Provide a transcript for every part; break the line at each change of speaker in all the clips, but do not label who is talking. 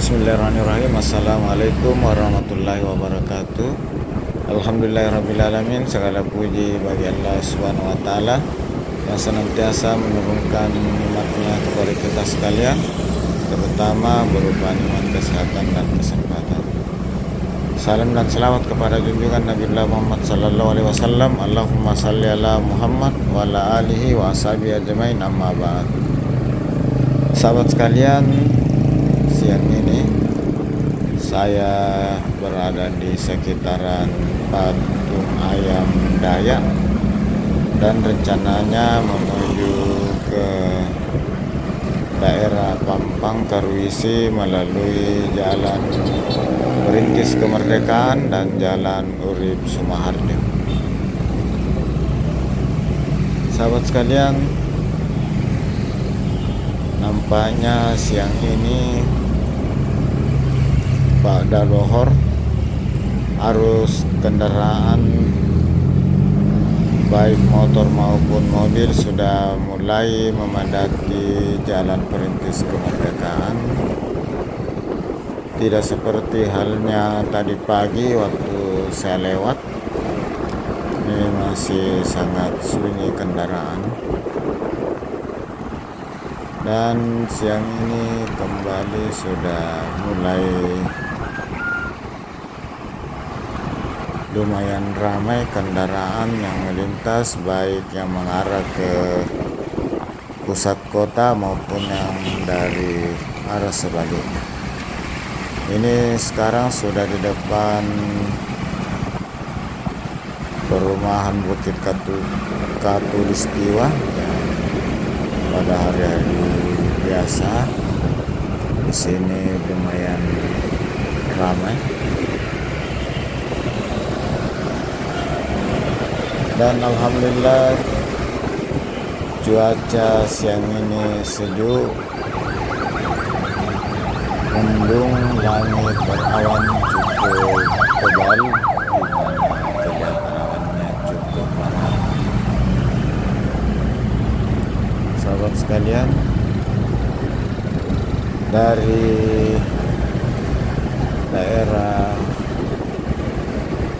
Bismillahirrahmanirrahim. Assalamualaikum warahmatullahi wabarakatuh. Alhamdulillahirrabbilalamin. Segala puji bagi Allah subhanahu wa ta'ala yang senantiasa menurunkan nikmatnya kepada kita sekalian, terutama berupa nikmat kesehatan dan kesempatan. Salam dan selawat kepada junjungan Nabiullah Muhammad sallallahu alaihi wasallam. Allahumma salli ala Muhammad wa ala alihi wa ashabihi ajmain, amma ba'd. Sahabat sekalian, siang ini saya berada di sekitaran Patung Ayam Dayak dan rencananya menuju ke daerah Pampang Karuisi melalui Jalan Perintis Kemerdekaan dan Jalan Urip Sumaharjo. Sahabat sekalian, nampaknya siang ini pada lohor arus kendaraan baik motor maupun mobil sudah mulai memadati Jalan Perintis Kemerdekaan. Tidak seperti halnya tadi pagi waktu saya lewat, ini masih sangat sunyi kendaraan. Dan siang ini kembali sudah mulai lumayan ramai kendaraan yang melintas, baik yang mengarah ke pusat kota maupun yang dari arah sebaliknya. Ini sekarang sudah di depan perumahan Bukit Katulistiwa yang pada hari-hari biasa di sini lumayan ramai. Dan alhamdulillah cuaca siang ini sejuk, mendung, langit berawan cukup tebal, di mana kelihatan awannya cukup panas. Sahabat sekalian, dari daerah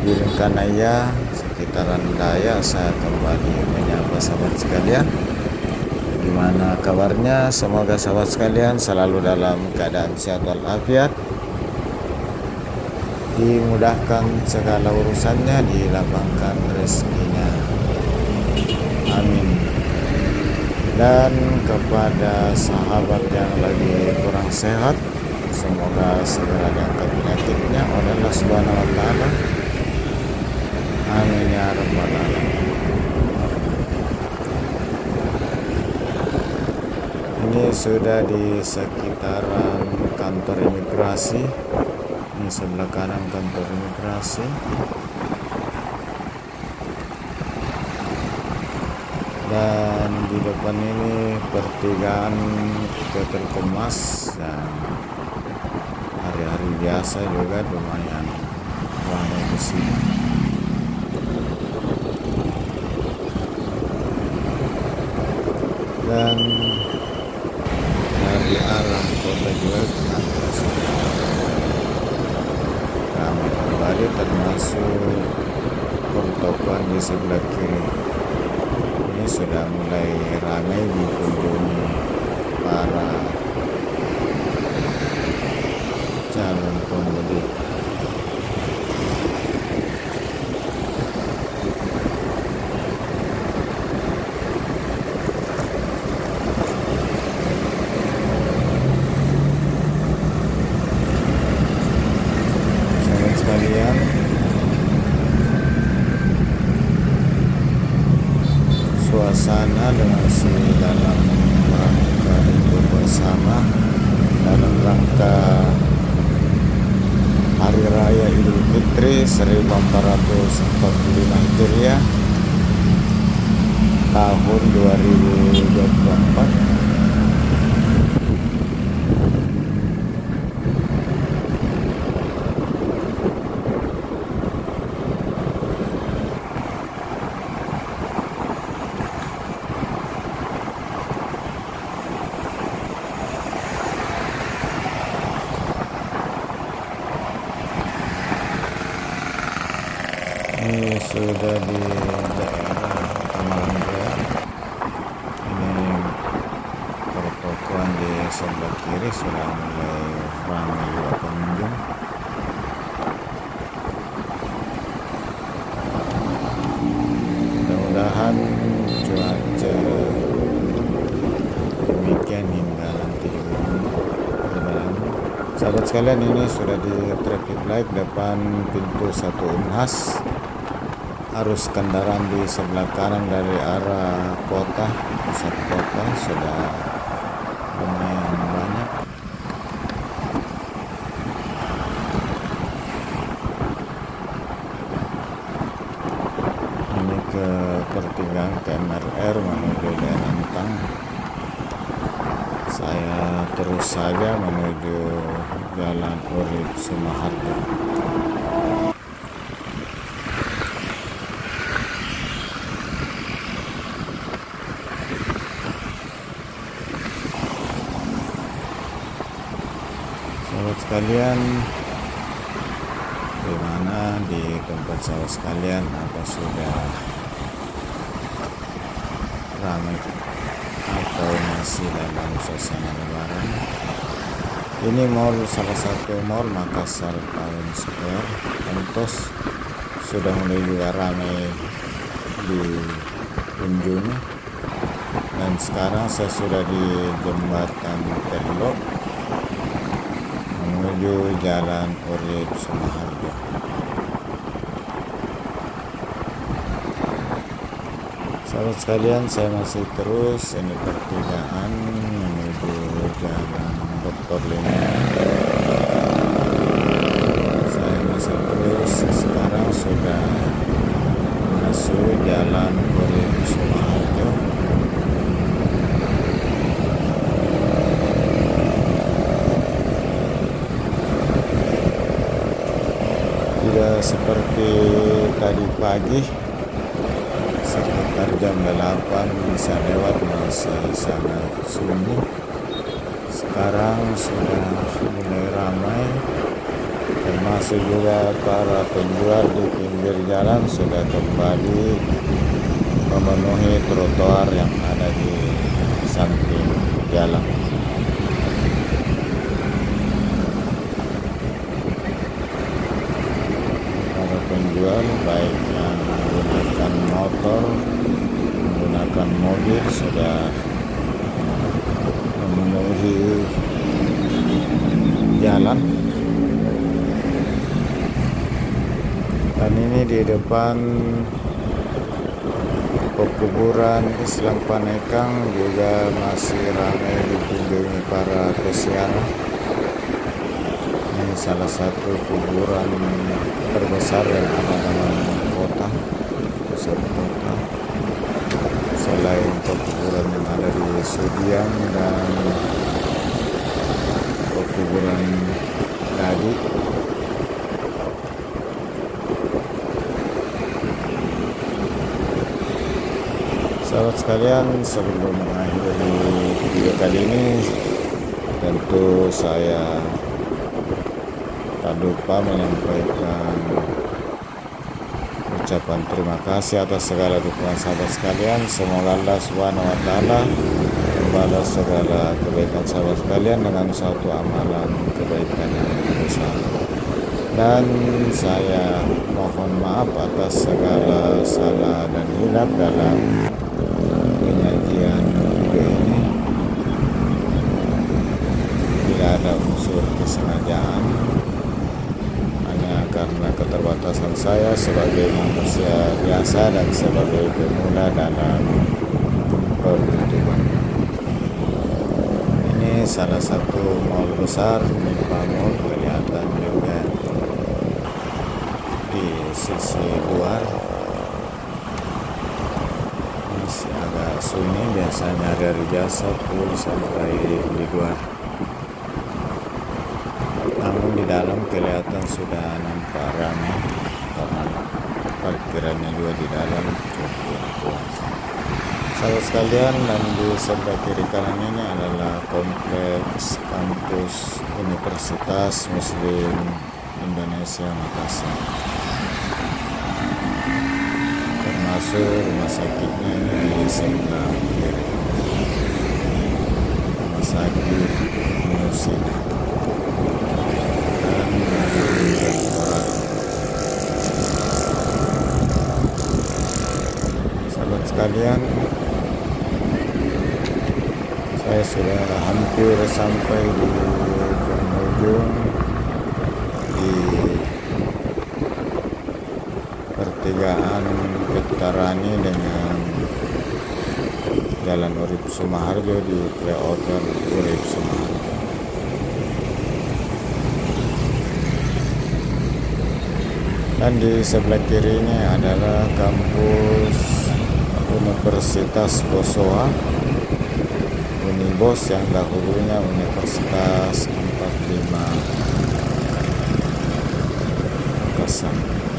Biringkanaya sekitaran Dayak saya kembali menyapa sahabat sekalian. Gimana kabarnya? Semoga sahabat sekalian selalu dalam keadaan sehat walafiat, dimudahkan segala urusannya, dilapangkan rezekinya, amin. Dan kepada sahabat yang lagi kurang sehat, semoga segera diangkat penyakitnya oleh Allah subhanahu wa ta'ala, amin ya rabbal alamin. Ini sudah di sekitaran kantor imigrasi. Ini sebelah kanan kantor imigrasi. Dan di depan ini pertigaan PT Telkommas yang hari-hari biasa juga lumayan ramai di sini. Dan dari arah kota juga ramai kembali, termasuk pertokoan di sebelah kiri. Ini sudah mulai ramai dikunjungi para calon pemudik. Sahabat sekalian, suasana dengan dalam rangka hidup bersama, dalam rangka Hari Raya Idul Fitri 1445 Hijriah tahun 2024. Ini sudah di daerah Tamalangga. Ini pertokoan di sebelah kiri sudah mulai ramai juga pengunjung. Mudah-mudahan cuaca demikian hingga nanti lebaran. Sahabat sekalian, ini sudah di traffic light depan pintu 1 Unhas. Arus kendaraan di sebelah kanan dari arah kota, pusat kota sudah lumayan banyak. Ini ke pertigaan KMRR menuju daerah Antang. Saya terus saja menuju Jalan Urip Sumaharjo. Sahabat sekalian, gimana di tempat sahabat sekalian? Apa sudah ramai atau masih dalam suasana lebaran? Ini mall, salah satu mall Makassar Town Square Entos, sudah mulai juga ramai dikunjungi. Dan sekarang saya sudah di jembatan Terlok menuju Jalan Urip Sumaharjo. Sahabat sekalian, saya masih terus ini pertigaan menuju Jalan Dr. Lina. Saya masih terus, sekarang sudah masuk Jalan Urip Sumaharjo. Tidak seperti tadi pagi, sekitar jam 8 bisa lewat masih sangat sunyi. Sekarang sudah mulai ramai, termasuk juga para penjual di pinggir jalan sudah kembali memenuhi trotoar yang ada di samping jalan. Penjual baik yang menggunakan motor, menggunakan mobil sudah memenuhi jalan. Dan ini di depan pekuburan Islam Panekang juga masih ramai dikunjungi para peziarah. Ini salah satu kuburan terbesar yang ada dalam kota, pusat kota. Selain pekuburan yang ada di Sudiang dan pekuburan Dadi, sahabat sekalian, sebelum mengakhiri video kali ini, tentu saya tak lupa menyampaikan ucapan terima kasih atas segala dukungan sahabat sekalian. Semoga Allah Subhanahu wa Ta'ala membalas segala kebaikan sahabat sekalian dengan suatu amalan kebaikan yang besar. Dan saya mohon maaf atas segala salah dan hilaf dalam penyajian video ini. Tidak ada unsur kesengajaan, karena keterbatasan saya sebagai manusia biasa dan sebagai pemula dalam perhitungan. Ini salah satu mall besar, Nimpa Mall, kelihatan juga di sisi luar. Masih agak sunyi, biasanya dari jasa full sampai di luar. Namun di dalam kelihatan sudah nampak ramai karena parkirannya juga di dalam cukup luas. Sahabat sekalian, dan di sebelah kiri kanan ini adalah kompleks kampus Universitas Muslim Indonesia Makassar. masuk rumah sakitnya ini di sebelah kiri, rumah sakit Nusina dan Direktorat. Sahabat sekalian, saya sudah hampir sampai di penghujung di pertigaan Petarani dengan Jalan Urip Sumaharjo di flyover Urip Sumaharjo. Dan di sebelah kirinya adalah kampus Universitas Bosowa, Unibos yang dahulunya Universitas 45 Makassar.